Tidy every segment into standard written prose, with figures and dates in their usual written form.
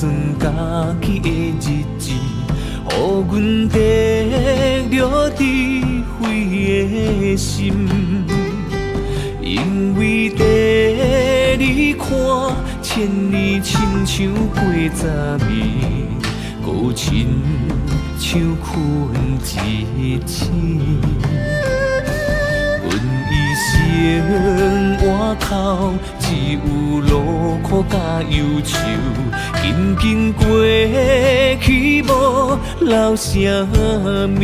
算家己的日子，予阮得了智慧的心。因为在你看，千年亲像过昨暝，孤亲像困一醒。阮一生活口，只有劳苦甲忧愁，紧紧过去无留啥物。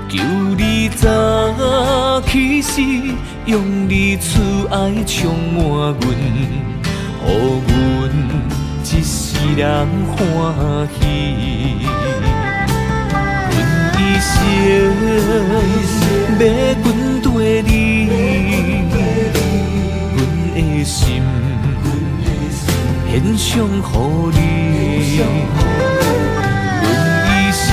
求你早起时，用你慈爱充满阮，予阮一世人欢喜。阮一生要阮对你，阮的心献上予你。阮一生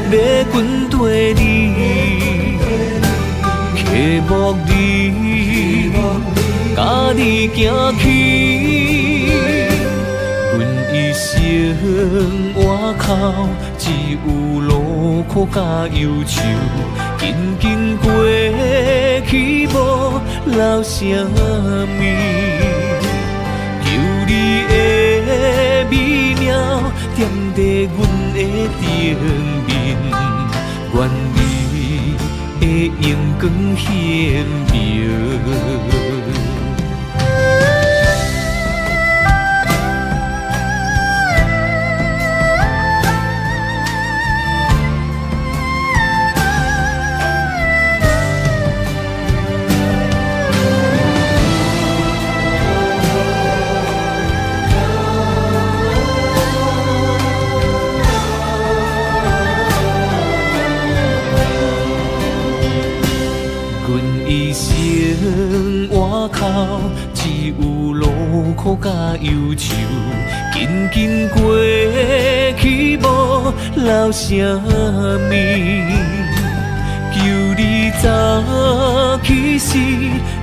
要阮对你，刻木你，甲你行去。阮一生活口，只有劳苦甲忧愁，紧紧过去无留啥物。求你的美妙踮在阮的顶面，愿你的阳光显明。一生活口，只有劳苦甲忧愁，紧紧过去无留啥物。求你早起时，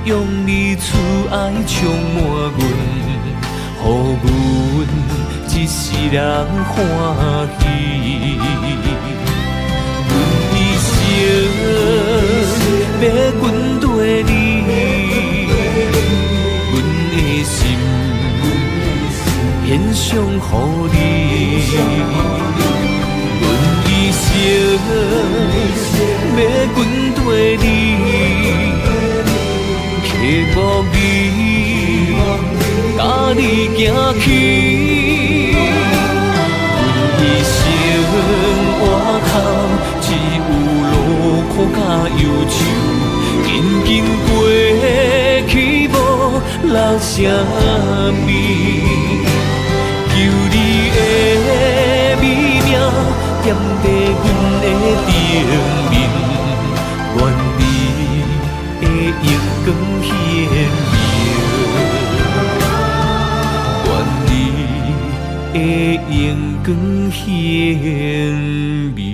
用你慈爱充满阮，予阮一世人欢喜。阮一生要阮对你，阮的心献上予你。阮一生要阮对你，刻木你，甲你行去。阮一生活口，只有劳苦甲忧愁，紧紧过去无留啥物。求你的美妙踮在阮的顶面，愿你的阳光显明，愿你的阳光显明。